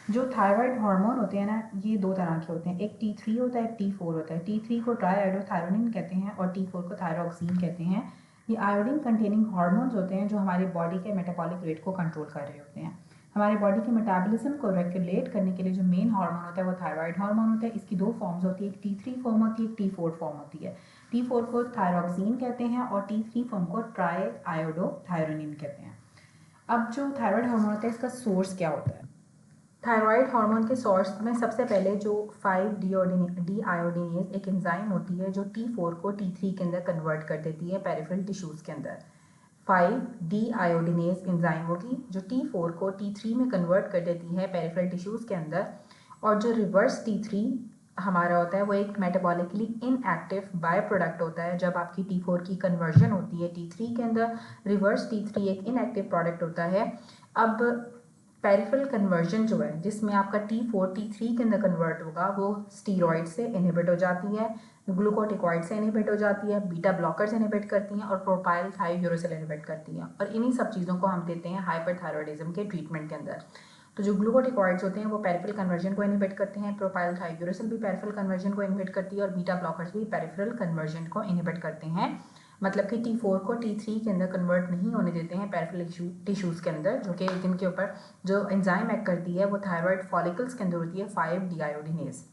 जो thyroid hormone होते हैं ना, ये दो तरह के होते हैं, एक T3 होता है, एक T4 होता है। T3 को ट्राईआयोडोथायरोनिन कहते हैं और T4 को थायरोक्सिन कहते हैं। ये आयोडीन कंटेनिंग हार्मोन्स होते हैं जो हमारे बॉडी के मेटाबॉलिक रेट को कंट्रोल कर रहे होते हैं। हमारे बॉडी के मेटाबॉलिज्म को रेगुलेट करने के लिए जो मेन हार्मोन होता है वो थायराइड हार्मोन होता है। इसकी दो फॉर्म्स होती है, एक T3 फॉर्म होती है, एक T4 फॉर्म होती है। T4 को थायरोक्सिन कहते हैं और T3 फॉर्म को ट्राईआयोडोथायरोनिन कहते हैं। अब जो थायराइड हार्मोन होता है इसका सोर्स क्या होता है? थायराइड हार्मोन के सोर्स में सबसे पहले जो 5-डीआयोडीनेज एक एंजाइम होती है जो T4 को T3 के अंदर कन्वर्ट कर देती है पेरिफेरल टिश्यूज़ के अंदर। 5-डीआयोडीनेज एंजाइम होगी जो T4 को T3 में कन्वर्ट कर देती है पेरिफेरल टिश्यूज़ के अंदर। और जो रिवर्स T3 हमारा होता है वो एक मेटाबॉलिकली इनएक्टिव बाय प्रोडक्ट होता है। जब आपकी T4 की कन्वर्जन होती है T3 के अंदर, रिवर्स T3 एक इनएक्टिव प्रोडक्ट होता है। अब पेरिफेरल कन्वर्जन जो है जिसमें आपका T4 T3 के अंदर कन्वर्ट होगा वो स्टीरॉइड से इनहिबिट हो जाती है, ग्लूकोटिकॉइड से इनहिबिट हो जाती है, बीटा ब्लॉकर्स इनहिबिट करती हैं और प्रोपाइल थायोयूरोसिल इनहिबिट करती हैं। और इन्हीं सब चीज़ों को हम देते हैं हाइपरथायरॉयडिज्म के ट्रीटमेंट के अंदर। तो जो ग्लूकोटिकॉइड्स होते हैं वो पेरिफेरल कन्वर्जन को इनहिबिट करते हैं, प्रोपाइल थायोयूरोसिल भी पेरिफेरल कन्वर्जन को इनहिबिट करती है और बीटा ब्लॉकर्स भी पेरिफेरल कन्वर्जन को इनहिबिट करते हैं। मतलब कि T4 को T3 के अंदर कन्वर्ट नहीं होने देते हैं पेरिफेरल टिश्यूज़ के अंदर, जो कि जिनके ऊपर जो एंजाइम एक्ट करती है वो थायराइड फॉलिकल्स के अंदर होती है 5-डीआयोडीनेज।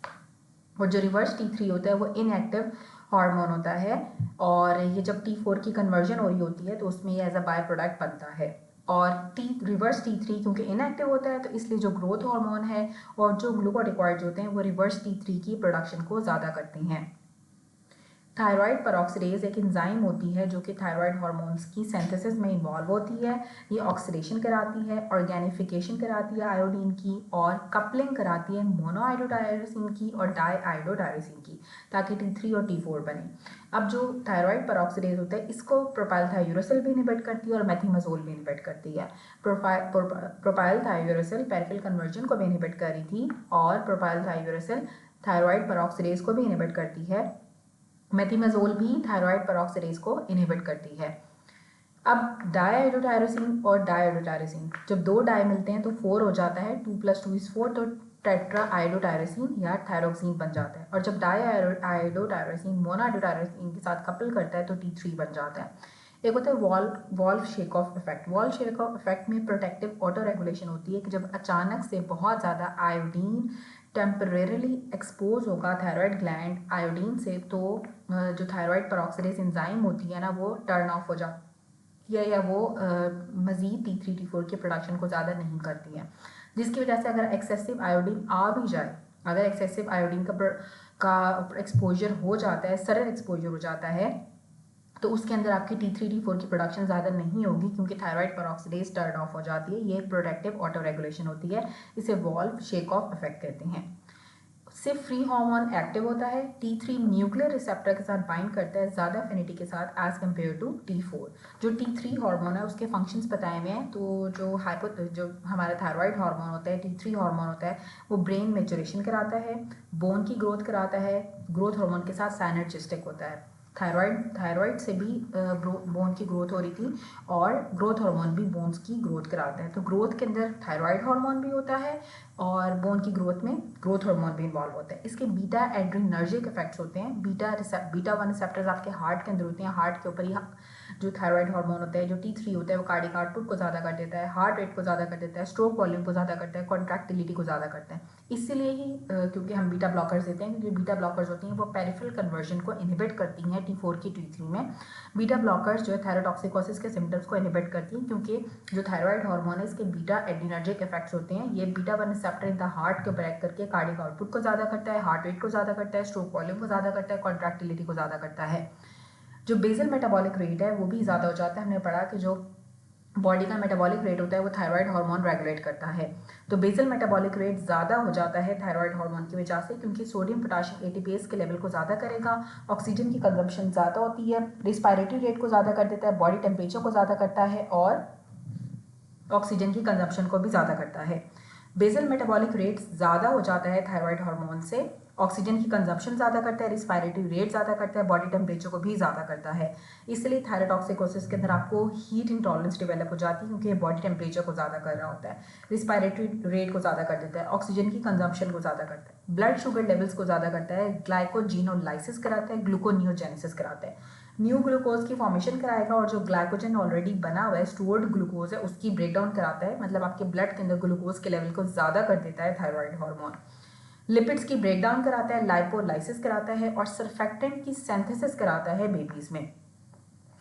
और जो रिवर्स T3 होता है वो इनएक्टिव हार्मोन होता है और ये जब T4 की कन्वर्जन हो रही होती है तो उसमें ये एज अ बाय प्रोडक्ट बनता है। और रिवर्स T3 क्योंकि इनएक्टिव होता है तो इसलिए जो ग्रोथ हार्मोन है और जो ग्लूकोटिकॉइड्स होते हैं वो रिवर्स T3 की प्रोडक्शन को ज़्यादा करते हैं। थायराइड परऑक्सीडेज एक एंजाइम होती है जो कि थायराइड हार्मोन्स की सिंथेसिस में इन्वॉल्व होती है। ये ऑक्सीडेशन कराती है, ऑर्गेनिफिकेशन कराती है आयोडीन की और कपलिंग कराती है मोनोआयोडोटायरोसिन की और डाईआयोडोटायरोसिन की, ताकि T3 और T4 बने। अब जो थायराइड परऑक्सीडेज होता है इसको प्रोपाइल थायोयूरोसिल भी इनहिबिट करती है और मेथिमजोल भी इनहिबिट करती है। प्रोपाइल थायोयूरोसिल पेरिफेरल कन्वर्जन को भी इनहिबिट कर रही थी और प्रोपाइल थायोयूरोसिल थायराइड परऑक्सीडेज को भी इनहिबिट करती है। मेथिमजोल भी थायराइड परऑक्सीडेज को इनहिबिट करती है। अब डाईआयोडोटायरोसिन और डाईआयोडोटायरोसिन जब दो डाई मिलते हैं तो 4 हो जाता है, 2 + 2 = 4, तो टेट्राआयोडोटायरोसिन या थायरोक्सिन बन जाता है। और जब डाईआयोडोटायरोसिन मोनोआयोडोटायरोसिन के साथ कपल करता है तो T3 बन जाता है। एक होता है valve shake of effect. Valve shake of effect में प्रोटेक्टिव ऑटो रेगुलेशन होती है कि जब अचानक से बहुत ज़्यादा आयोडीन टेम्परेरली एक्सपोज होगा थायराइड ग्लैंड आयोडीन से, तो जो थायराइड परऑक्सीडेज एंजाइम होती है ना वो टर्न ऑफ हो जाती है या वो मज़ीद T3 T4 की प्रोडक्शन को ज़्यादा नहीं करती है। जिसकी वजह से अगर एक्सेसिव आयोडीन आ भी जाए, अगर एक्सेसिव आयोडीन का एक्सपोजर हो जाता है, सडन एक्सपोजर हो जाता है, तो उसके अंदर आपकी T3 T4 की प्रोडक्शन ज़्यादा नहीं होगी क्योंकि थायराइड परऑक्सीडेज टर्न ऑफ हो जाती है। ये एक प्रोटेक्टिव ऑटो रेगुलेशन होती है, इसे वॉल्व शेक ऑफ इफेक्ट कहते हैं। सिर्फ फ्री हार्मोन एक्टिव होता है, T3 न्यूक्लियर रिसेप्टर के साथ बाइंड करता है ज़्यादा एफिनिटी के साथ एज कम्पेयर टू T4। जो T3 हार्मोन है उसके फंक्शंस बताए हुए हैं। तो जो हमारा थायराइड हार्मोन होता है T3 हार्मोन होता है वो ब्रेन मेचुरेशन कराता है, बोन की ग्रोथ कराता है, ग्रोथ हार्मोन के साथ साइनर्जिस्टिक होता है। थायराइड से भी बोन की ग्रोथ हो रही थी और ग्रोथ हार्मोन भी बोन्स की ग्रोथ कराता है। तो ग्रोथ के अंदर थायराइड हार्मोन भी होता है और बोन की ग्रोथ में ग्रोथ हार्मोन भी इन्वॉल्व होता है। इसके बीटा एड्रीनर्जिक इफेक्ट्स होते हैं। बीटा 1 रिसेप्टर्स आपके हार्ट के अंदर होते हैं। हार्ट के ऊपर ही जो थायराइड हार्मोन होता है, जो T3 होता है वो कार्डियक आउटपुट को ज़्यादा कर देता है, हार्ट रेट को ज़्यादा कर देता है, स्ट्रोक वॉल्यूम को ज़्यादा करता है, कॉन्ट्रैक्टिलिटी को ज़्यादा करता है। इसीलिए ही क्योंकि हम बीटा ब्लॉकर्स देते हैं, क्योंकि बीटा ब्लॉकर्स होती हैं वो पेरिफेरल कन्वर्जन को इनहिबिट करती हैं T4 की T3 में। बीटा ब्लॉकर्स जो है थायरोटॉक्सिकोसिस के सिम्टम्स को इनहिबिट करती हैं क्योंकि जो थायराइड हार्मोन है इसके बीटा एड्रीनर्जिक इफेक्ट्स होते हैं। ये beta 1 receptor in the heart के ऊपर एक्ट करके कार्डियक आउटपुट को ज़्यादा करता है, हार्ट रेट को ज़्यादा करता है, स्ट्रोक वॉल्यूम को ज़्यादा करता है, कॉन्ट्रैक्टिलिटी को ज़्यादा करता है। जो बेसल मेटाबॉलिक रेट है वो भी ज़्यादा हो जाता है। हमने पढ़ा कि जो बॉडी का मेटाबॉलिक रेट होता है वो थायराइड हार्मोन रेगुलेट करता है। तो बेसल मेटाबॉलिक रेट ज़्यादा हो जाता है थायराइड हार्मोन की वजह से, क्योंकि सोडियम पोटाशियम एटीपीएस के लेवल को ज़्यादा करेगा, ऑक्सीजन की कंजम्पशन ज़्यादा होती है, रिस्पायरेटरी रेट को ज़्यादा कर देता है, बॉडी टेम्परेचर को ज़्यादा करता है और ऑक्सीजन की कंजम्पशन को भी ज़्यादा करता है। बेसल मेटाबॉलिक रेट ज़्यादा हो जाता है थायराइड हार्मोन से, ऑक्सीजन की कंजप्शन ज़्यादा करता है, रिस्पायरेटरी रेट ज़्यादा करता है, बॉडी टेम्परेचर को भी ज़्यादा करता है। इसलिए थायरोटॉक्सिकोसिस के अंदर आपको हीट इंटॉलरेंस डेवलप हो जाती है, क्योंकि ये बॉडी टेम्परेचर को ज़्यादा कर रहा होता है, रिस्पायरेटरी रेट को ज़्यादा कर देता है, ऑक्सीजन की कंजप्शन को ज़्यादा करता है, ब्लड शुगर लेवल्स को ज़्यादा करता है, ग्लाइकोजिनोलाइसिस कराता है, ग्लूकोनियोजेनेसिस कराता है, न्यू ग्लूकोज की फॉर्मेशन कराएगा, और जो ग्लाइकोजन ऑलरेडी बना हुआ है, स्टोर्ड ग्लूकोज है, उसकी ब्रेकडाउन कराता है, मतलब आपके ब्लड के अंदर ग्लूकोज के लेवल को ज़्यादा कर देता है थायराइड हार्मोन। लिपिड्स की ब्रेकडाउन कराता है, लाइपोलाइसिस कराता है, और सर्फेक्टेंट की सिंथेसिस कराता है बेबीज में।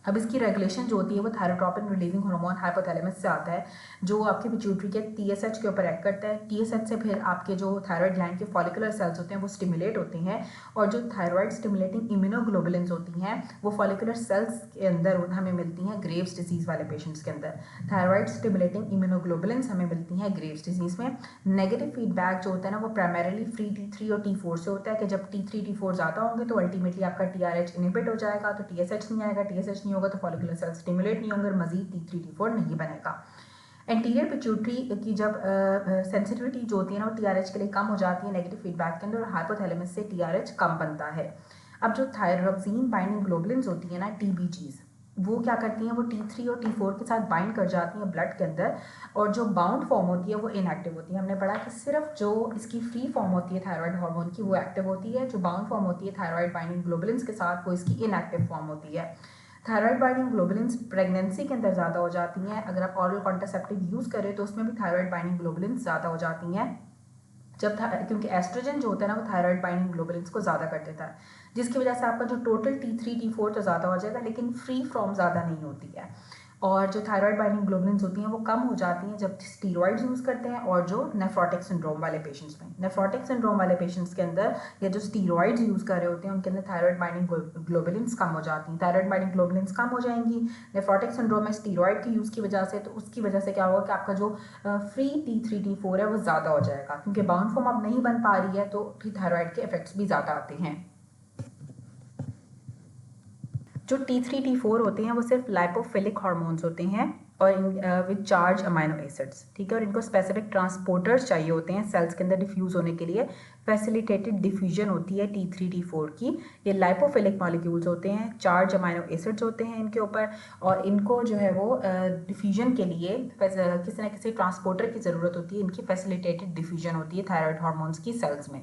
अब इसकी रेगुलेशन जो होती है वो थायरोट्रोपिन रिलीजिंग हार्मोन हाइपोथैलेमस से आता है, जो आपके पिट्यूटरी के टीएसएच के ऊपर एक्ट करता है। टीएसएच से फिर आपके जो थायराइड ग्लैंड के फॉलिकुलर सेल्स होते हैं वो स्टिमुलेट होते हैं, और जो थायराइड स्टिमुलेटिंग इम्यूनोग्लोबुलिन्स होती हैं वो फॉलिकुलर सेल्स के अंदर हमें मिलती हैं ग्रेव्स डिजीज़ वाले पेशेंट्स के अंदर। थायराइड स्टिमुलेटिंग इम्यूनोग्लोबुलिन्स हमें मिलती हैं ग्रेव्स डिजीज़ में। नेगेटिव फीडबैक जो होता है ना वो प्राइमरीली फ्री T3 और T4 से होता है, कि जब T3 T4 ज़्यादा होंगे तो अल्टीमेटली आपका TRH इनहिबिट हो जाएगा, तो TSH नहीं आएगा, TSH नहीं होगा तो फॉलिकुलर सेल्स स्टिमुलेट नहीं होंगे और मजीद T3 T4 नहीं बनेगा। एंटीरियर पिट्यूटरी की जब सेंसिटिविटी जो होती है ना वो TRH के लिए कम हो जाती है नेगेटिव फीडबैक के अंदर, और हाइपोथैलेमस से TRH कम बनता है। अब जो थायरोक्सिन बाइंडिंग ग्लोबुलिन्स होती है ना TBGs, वो क्या करती हैं, वो T3 और T4 के साथ बाइंड कर जाती हैं ब्लड के अंदर, और जो बाउंड फॉर्म होती है वो इनएक्टिव होती है। हमने पढ़ा कि सिर्फ जो इसकी फ्री फॉर्म होती है थायराइड हार्मोन की वो एक्टिव होती है, जो बाउंड फॉर्म होती है थायराइड बाइंडिंग ग्लोबुलिन्स के साथ वो इसकी इनएक्टिव फॉर्म होती है। थायराइड बाइंडिंग ग्लोबुलिन्स प्रेगनेंसी के अंदर ज़्यादा हो जाती हैं, अगर आप ऑरल कॉन्ट्रासेप्टिव यूज़ करें तो उसमें भी थायराइड बाइंडिंग ग्लोबुलिन्स ज़्यादा हो जाती हैं, क्योंकि एस्ट्रोजन जो होता है ना वो थायराइड बाइंडिंग ग्लोबुलिन्स को ज़्यादा कर देता है, जिसकी वजह से आपका जो टोटल T3 T4 तो ज़्यादा हो जाएगा, लेकिन फ्री फ्रॉम ज़्यादा नहीं होती है। और जो थायराइड बाइंडिंग ग्लोबुलिन्स होती हैं वो कम हो जाती हैं जब स्टीरॉइड्स यूज़ करते हैं, और जो नेफ्रोटिक सिंड्रोम वाले पेशेंट्स में, नेफ्रोटिक सिंड्रोम वाले पेशेंट्स के अंदर या जो स्टीरॉइड्स यूज़ कर रहे होते हैं उनके अंदर थायराइड बाइंडिंग ग्लोबुलिन्स कम हो जाती हैं। थायराइड बाइंडिंग ग्लोबुलिन्स कम हो जाएंगी नेफ्रोटिक सिंड्रोम में स्टीरॉइड की यूज़ की वजह से, तो उसकी वजह से क्या होगा कि आपका जो फ्री T3 T4 है वो ज़्यादा हो जाएगा, क्योंकि बाउंड फॉर्म अब नहीं बन पा रही है, तो फिर थायराइड के इफेक्ट्स भी ज़्यादा आते हैं। जो T3 T4 होते हैं वो सिर्फ लाइपोफिलिक हार्मोन्स होते हैं, और विद चार्ज अमाइनो एसिड्स, ठीक है, और इनको स्पेसिफिक ट्रांसपोर्टर्स चाहिए होते हैं सेल्स के अंदर डिफ्यूज़ होने के लिए। फैसिलिटेटेड डिफ्यूजन होती है T3 T4 की। ये लाइपोफिलिक मॉलिक्यूल्स होते हैं, चार्ज अमाइनो एसिड्स होते हैं इनके ऊपर, और इनको जो है वो डिफ्यूजन के लिए किसी न किसी ट्रांसपोर्टर की ज़रूरत होती है, इनकी फैसिलिटेटेड डिफ्यूजन होती है थायराइड हार्मोन्स की सेल्स में।